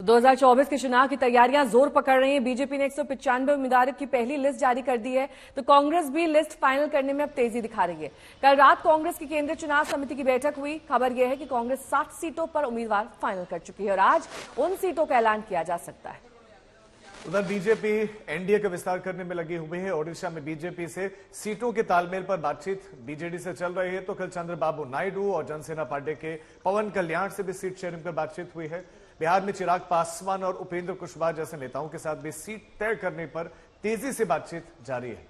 2024 के चुनाव की तैयारियां जोर पकड़ रही हैं। बीजेपी ने 195 उम्मीदवारों की पहली लिस्ट जारी कर दी है, तो कांग्रेस भी लिस्ट फाइनल करने में अब तेजी दिखा रही है। कल रात कांग्रेस की केंद्रीय चुनाव समिति की बैठक हुई। खबर यह है कि कांग्रेस 60 सीटों पर उम्मीदवार फाइनल कर चुकी है और आज उन सीटों का ऐलान किया जा सकता है। उधर बीजेपी एनडीए का विस्तार करने में लगी हुई है। ओडिशा में बीजेपी से सीटों के तालमेल पर बातचीत बीजेडी से चल रही है, तो कल चंद्रबाबू नायडू और जनसेना पार्टी के पवन कल्याण से भी सीट शेयरिंग पर बातचीत हुई है। बिहार में चिराग पासवान और उपेंद्र कुशवाहा जैसे नेताओं के साथ भी सीट तय करने पर तेजी से बातचीत जारी है।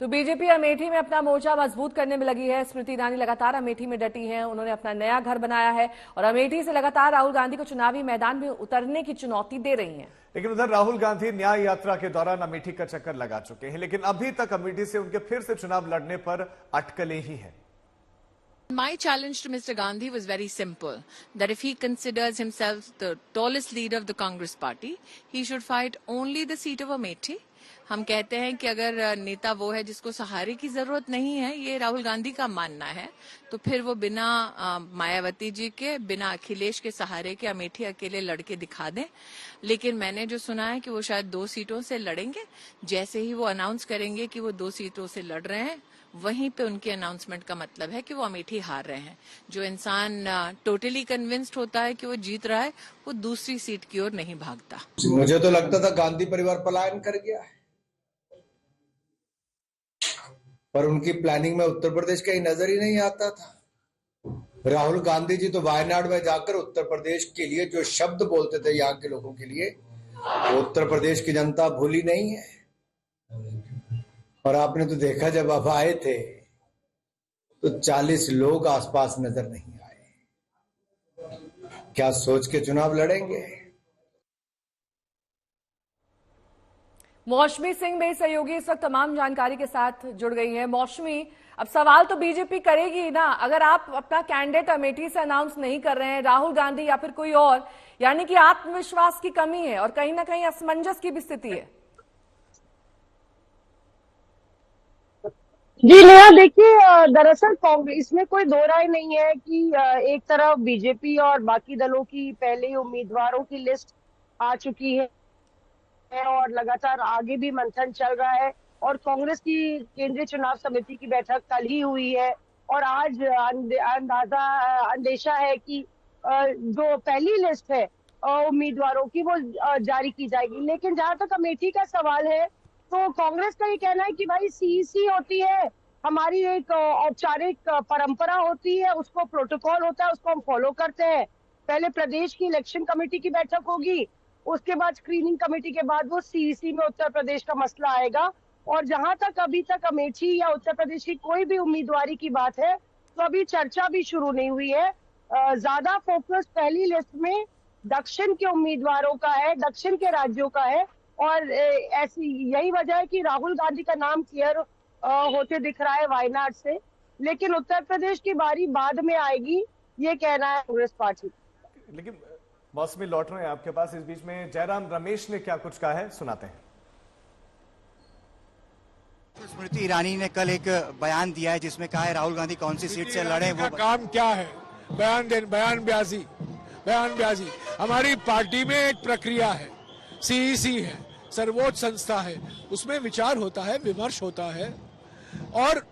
तो बीजेपी अमेठी में अपना मोर्चा मजबूत करने में लगी है। स्मृति ईरानी लगातार अमेठी में डटी हैं। उन्होंने अपना नया घर बनाया है और अमेठी से लगातार राहुल गांधी को चुनावी मैदान में उतरने की चुनौती दे रही हैं। लेकिन उधर राहुल गांधी न्याय यात्रा के दौरान अमेठी का चक्कर लगा चुके हैं, लेकिन अभी तक अमेठी से उनके फिर से चुनाव लड़ने पर अटकलें ही हैं। My challenge to Mr. Gandhi was very simple, that if he considers himself the tallest leader of the Congress party, he should fight only the seat of Amethi. हम कहते हैं कि अगर नेता वो है जिसको सहारे की जरूरत नहीं है, ये राहुल गांधी का मानना है, तो फिर वो बिना मायावती जी के, बिना अखिलेश के सहारे के अमेठी अकेले लड़के दिखा दें। लेकिन मैंने जो सुना है कि वो शायद 2 सीटों से लड़ेंगे। जैसे ही वो अनाउंस करेंगे कि वो 2 सीटों से लड़ रहे हैं, वहीं पे उनके अनाउंसमेंट का मतलब है कि वो अमेठी हार रहे हैं। जो इंसान टोटली कन्विंस्ड होता है कि वो जीत रहा है, वो दूसरी सीट की ओर नहीं भागता। मुझे तो लगता था गांधी परिवार पलायन कर गया है, पर उनकी प्लानिंग में उत्तर प्रदेश कहीं नजर ही नहीं आता था। राहुल गांधी जी तो वायनाड में जाकर उत्तर प्रदेश के लिए जो शब्द बोलते थे यहाँ के लोगों के लिए, वो उत्तर प्रदेश की जनता भूली नहीं है। और आपने तो देखा जब आप आए थे तो 40 लोग आसपास नजर नहीं आए। क्या सोच के चुनाव लड़ेंगे? मौसमी सिंह मेरी सहयोगी इस वक्त तमाम जानकारी के साथ जुड़ गई है। मौसमी, अब सवाल तो बीजेपी करेगी ना, अगर आप अपना कैंडिडेट अमेठी से अनाउंस नहीं कर रहे हैं, राहुल गांधी या फिर कोई और, यानी कि आत्मविश्वास की कमी है और कहीं ना कहीं असमंजस की भी स्थिति है। जी नेहा, देखिए दरअसल कांग्रेस, इसमें कोई दो राय नहीं है कि एक तरफ बीजेपी और बाकी दलों की पहले उम्मीदवारों की लिस्ट आ चुकी है और लगातार आगे भी मंथन चल रहा है और कांग्रेस की केंद्रीय चुनाव समिति की बैठक कल ही हुई है और आज अंदेशा है कि जो पहली लिस्ट है उम्मीदवारों की वो जारी की जाएगी। लेकिन जहां तक अमेठी का सवाल है, तो कांग्रेस का ये कहना है कि भाई सीईसी होती है, हमारी एक औपचारिक परंपरा होती है, उसको प्रोटोकॉल होता है, उसको हम फॉलो करते हैं। पहले प्रदेश की इलेक्शन कमेटी की बैठक होगी, उसके बाद स्क्रीनिंग कमेटी के बाद वो सीईसी में उत्तर प्रदेश का मसला आएगा। और जहां तक अभी तक अमेठी या उत्तर प्रदेश की कोई भी उम्मीदवारी की बात है, तो अभी चर्चा भी शुरू नहीं हुई है। ज्यादा फोकस पहली लिस्ट में दक्षिण के उम्मीदवारों का है, दक्षिण के राज्यों का है और ऐसी यही वजह है कि राहुल गांधी का नाम क्लियर होते दिख रहा है वायनाड से। लेकिन उत्तर प्रदेश की बारी बाद में आएगी, ये कहना है कांग्रेस पार्टी। लेकिन मौसमी लौट रहे हैं आपके पास, इस बीच में जयराम रमेश ने क्या कुछ कहा है, सुनाते हैं। स्मृति ईरानी ने कल एक बयान दिया है जिसमें कहा है राहुल गांधी कौन सी सीट से लड़े, वो काम क्या है, बयानबाजी। हमारी पार्टी में एक प्रक्रिया है, सीईसी है, सर्वोच्च संस्था है, उसमें विचार होता है, विमर्श होता है और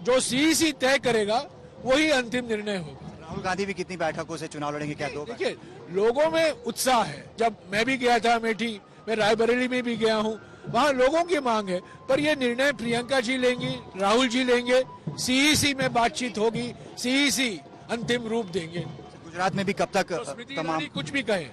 जो सीईसी तय करेगा वही अंतिम निर्णय होगा। राहुल गांधी भी कितनी बैठकों से चुनाव लड़ेंगे, क्या 2? देखिए, लोगों में उत्साह है। जब मैं भी गया था अमेठी, मैं रायबरेली में भी गया हूँ, वहाँ लोगों की मांग है, पर यह निर्णय प्रियंका जी लेंगी, राहुल जी लेंगे, सीईसी में बातचीत होगी, सीईसी अंतिम रूप देंगे। गुजरात में भी कब तक तमाम कुछ भी कहे।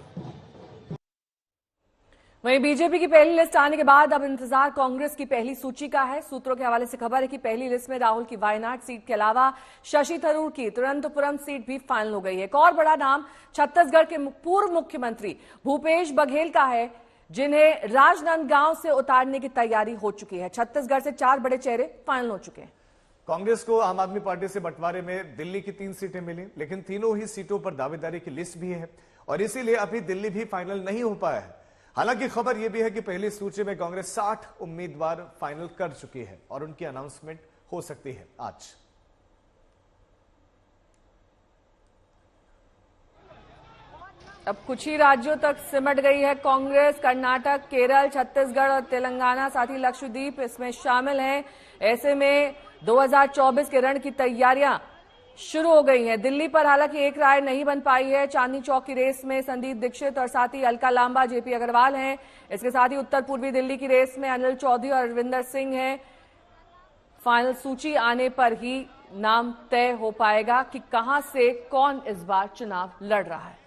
वहीं बीजेपी की पहली लिस्ट आने के बाद अब इंतजार कांग्रेस की पहली सूची का है। सूत्रों के हवाले से खबर है कि पहली लिस्ट में राहुल की वायनाड सीट के अलावा शशि थरूर की तिरुवनंतपुरम सीट भी फाइनल हो गई है। एक और बड़ा नाम छत्तीसगढ़ के पूर्व मुख्यमंत्री भूपेश बघेल का है, जिन्हें राजनांदगांव से उतारने की तैयारी हो चुकी है। छत्तीसगढ़ से 4 बड़े चेहरे फाइनल हो चुके हैं। कांग्रेस को आम आदमी पार्टी से बंटवारे में दिल्ली की 3 सीटें मिली, लेकिन तीनों ही सीटों पर दावेदारी की लिस्ट भी है और इसीलिए अभी दिल्ली भी फाइनल नहीं हो पाया है। हालांकि खबर यह भी है कि पहली सूची में कांग्रेस 60 उम्मीदवार फाइनल कर चुकी है और उनकी अनाउंसमेंट हो सकती है आज। अब कुछ ही राज्यों तक सिमट गई है कांग्रेस। कर्नाटक, केरल, छत्तीसगढ़ और तेलंगाना, साथ ही लक्षद्वीप इसमें शामिल हैं। ऐसे में 2024 के रण की तैयारियां शुरू हो गई हैं। दिल्ली पर हालांकि एक राय नहीं बन पाई है। चांदनी चौक की रेस में संदीप दीक्षित और साथ ही अलका लांबा, जेपी अग्रवाल हैं। इसके साथ ही उत्तर पूर्वी दिल्ली की रेस में अनिल चौधरी और अरविंदर सिंह हैं। फाइनल सूची आने पर ही नाम तय हो पाएगा कि कहां से कौन इस बार चुनाव लड़ रहा है।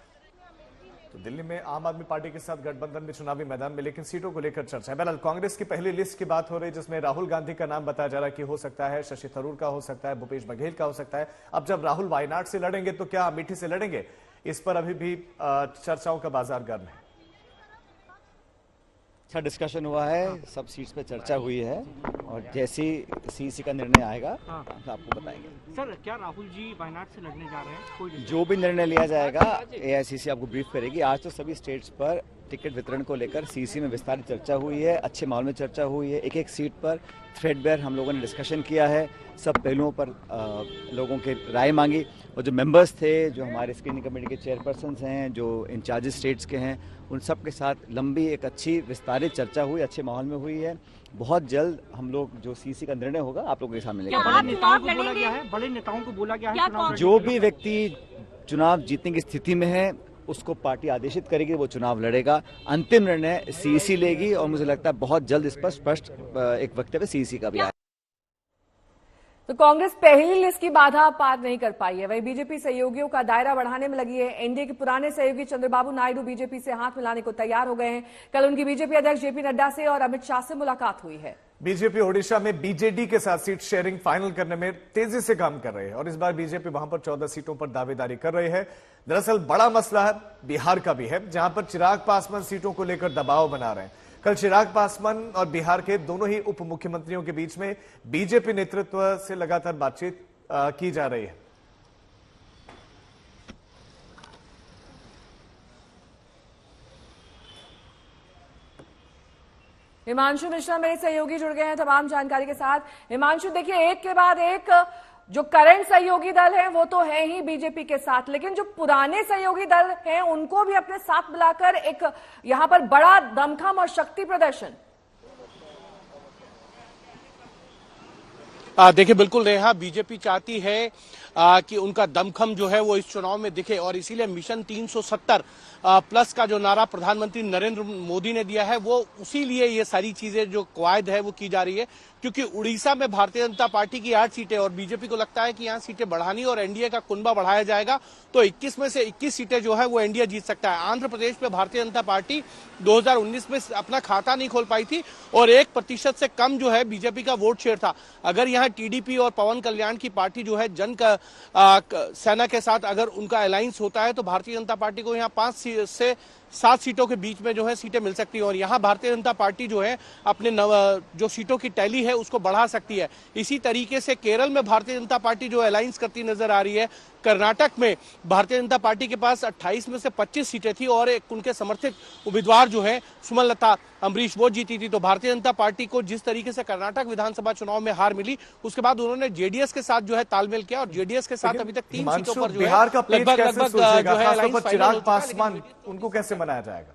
तो दिल्ली में आम आदमी पार्टी के साथ गठबंधन में चुनावी मैदान में, लेकिन सीटों को लेकर चर्चा है। बहरहाल कांग्रेस की पहली लिस्ट की बात हो रही है, जिसमें राहुल गांधी का नाम बताया जा रहा है कि हो सकता है, शशि थरूर का हो सकता है, भूपेश बघेल का हो सकता है। अब जब राहुल वायनाड से लड़ेंगे तो क्या अमेठी से लड़ेंगे, इस पर अभी भी चर्चाओं का बाजार गर्म है। अच्छा डिस्कशन हुआ है, सब सीट्स पे चर्चा हुई है और जैसी सीसी का निर्णय आएगा हम आपको बताएंगे। सर, क्या राहुल जी वायनाड से लड़ने जा रहे हैं? कोई जो भी निर्णय लिया जाएगा एआईसीसी आपको ब्रीफ करेगी। आज तो सभी स्टेट्स पर टिकट वितरण को लेकर सीसी में विस्तारित चर्चा हुई है, अच्छे माहौल में चर्चा हुई है। एक एक सीट पर थ्रेडबेयर हम लोगों ने डिस्कशन किया है, सब पहलुओं पर लोगों के राय मांगी और जो मेंबर्स थे, जो हमारे स्क्रीनिंग कमेटी के चेयरपर्सन हैं, जो इंचार्जेस स्टेट्स के हैं, उन सब के साथ लंबी एक अच्छी विस्तारित चर्चा हुई, अच्छे माहौल में हुई है। बहुत जल्द हम लोग जो सीसी का निर्णय होगा आप लोगों के सामने लेकर बड़े नेताओं को बोला गया है, बड़े नेताओं को बोला गया है जो भी व्यक्ति चुनाव जीतने की स्थिति में है उसको पार्टी आदेशित करेगी, वो चुनाव लड़ेगा। अंतिम निर्णय सीईसी लेगी और मुझे लगता है बहुत जल्द इस पर स्पष्ट एक वक्तव्य सीईसी का भी आएगा। तो कांग्रेस पहली लिस्ट की बाधा पार नहीं कर पाई है, वहीं बीजेपी सहयोगियों का दायरा बढ़ाने में लगी है। एनडीए के पुराने सहयोगी चंद्रबाबू नायडू बीजेपी से हाथ मिलाने को तैयार हो गए हैं। कल उनकी बीजेपी अध्यक्ष जेपी नड्डा से और अमित शाह से मुलाकात हुई है। बीजेपी ओडिशा में बीजेडी के साथ सीट शेयरिंग फाइनल करने में तेजी से काम कर रही है और इस बार बीजेपी वहां पर 14 सीटों पर दावेदारी कर रही है। दरअसल बड़ा मसला है बिहार का भी है, जहां पर चिराग पासवान सीटों को लेकर दबाव बना रहे हैं। कल चिराग पासवान और बिहार के दोनों ही उप मुख्यमंत्रियों के बीच में बीजेपी नेतृत्व से लगातार बातचीत की जा रही है। हिमांशु मिश्रा मेरे सहयोगी जुड़ गए हैं तमाम जानकारी के साथ। हिमांशु, देखिए एक के बाद एक जो करंट सहयोगी दल हैं वो तो है ही बीजेपी के साथ, लेकिन जो पुराने सहयोगी दल हैं उनको भी अपने साथ मिलाकर एक यहां पर बड़ा दमखम और शक्ति प्रदर्शन। देखिए बिल्कुल नेहा, बीजेपी चाहती है कि उनका दमखम जो है वो इस चुनाव में दिखे और इसीलिए मिशन 370 प्लस का जो नारा प्रधानमंत्री नरेंद्र मोदी ने दिया है वो उसी लिए ये सारी चीजें जो कवायद है वो की जा रही है, क्योंकि उड़ीसा में भारतीय जनता पार्टी की 8 सीटें और बीजेपी को लगता है कि यहाँ सीटें बढ़ानी और एनडीए का कुनबा बढ़ाया जाएगा तो 21 में से 21 सीटें जो है वो एनडीए जीत सकता है। आंध्र प्रदेश में भारतीय जनता पार्टी 2019 में अपना खाता नहीं खोल पाई थी और 1% से कम जो है बीजेपी का वोट शेयर था। अगर यहाँ टीडीपी और पवन कल्याण की पार्टी जो है जन का सेना के साथ अगर उनका अलायंस होता है तो भारतीय जनता पार्टी को यहाँ 5 से 7 सीटों के बीच में जो है सीटें मिल सकती हैं और यहाँ भारतीय जनता पार्टी जो है अपने जो सीटों की टैली है उसको बढ़ा सकती है। इसी तरीके से केरल में भारतीय जनता पार्टी जो अलायंस करती नजर आ रही है। कर्नाटक में भारतीय जनता पार्टी के पास 28 में से 25 सीटें थी और एक उनके समर्थित उम्मीदवार जो है सुमलता अम्बरीश वो जीती थी। तो भारतीय जनता पार्टी को जिस तरीके से कर्नाटक विधानसभा चुनाव में हार मिली उसके बाद उन्होंने जेडीएस के साथ जो है तालमेल किया और जेडीएस के साथ अभी तक 3 सीटों पर जो बिहार का है लगभग जो है अलायंस चिराग पासवान उनको कैसे मनाया जाएगा?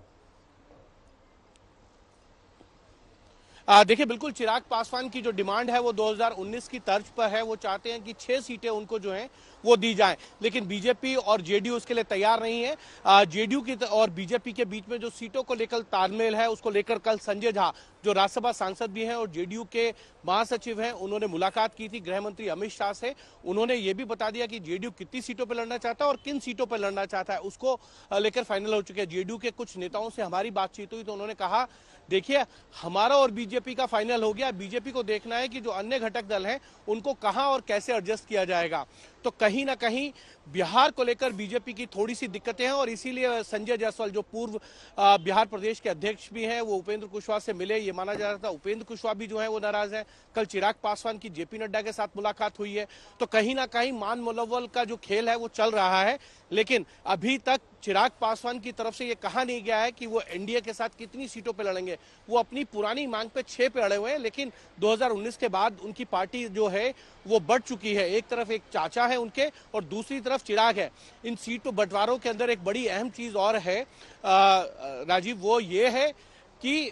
देखिए बिल्कुल चिराग पासवान की जो डिमांड है वो 2019 की तर्ज पर है। वो चाहते हैं कि 6 सीटें उनको जो हैं वो दी जाएं, लेकिन बीजेपी और जेडीयू उसके लिए तैयार नहीं है। जेडीयू की और बीजेपी के बीच में जो सीटों को लेकर तालमेल है उसको लेकर कल संजय झा जो राज्यसभा सांसद भी हैं और जेडीयू के महासचिव हैं उन्होंने मुलाकात की थी गृह मंत्री अमित शाह से। उन्होंने ये भी बता दिया कि जेडीयू कितनी सीटों पर लड़ना चाहता है और किन सीटों पर लड़ना चाहता है उसको लेकर फाइनल हो चुके हैं। जेडीयू के कुछ नेताओं से हमारी बातचीत हुई तो उन्होंने कहा देखिए हमारा और बीजेपी का फाइनल हो गया, बीजेपी को देखना है कि जो अन्य घटक दल हैं उनको कहां और कैसे एडजस्ट किया जाएगा। तो कहीं ना कहीं बिहार को लेकर बीजेपी की थोड़ी सी दिक्कतें हैं और इसीलिए संजय जायसवाल जो पूर्व बिहार प्रदेश के अध्यक्ष भी हैं वो उपेंद्र कुशवाहा से मिले। ये माना जा रहा था उपेंद्र कुशवाहा भी जो है वो नाराज है। कल चिराग पासवान की जेपी नड्डा के साथ मुलाकात हुई है। तो कहीं ना कहीं मान मुलव्वल का जो खेल है वो चल रहा है, लेकिन अभी तक चिराग पासवान की तरफ से ये कहा नहीं गया है कि वो एनडीए के साथ कितनी सीटों पे लड़ेंगे। वो अपनी पुरानी मांग पे 6 पे अड़े हुए हैं, लेकिन 2019 के बाद उनकी पार्टी जो है वो बढ़ चुकी है। एक तरफ एक चाचा है उनके और दूसरी तरफ चिराग है। इन सीटों बंटवारों के अंदर एक बड़ी अहम चीज और है राजीव, वो ये है कि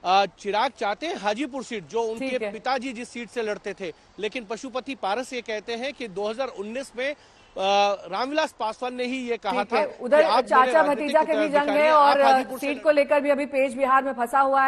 चिराग चाहते हैं हाजीपुर सीट, जो उनके पिताजी जिस सीट से लड़ते थे, लेकिन पशुपति पारस ये कहते हैं कि 2019 में रामविलास पासवान ने ही ये कहा था। उधर चाचा भतीजा के भी जंग है और सीट को लेकर भी अभी पेच बिहार में फंसा हुआ है।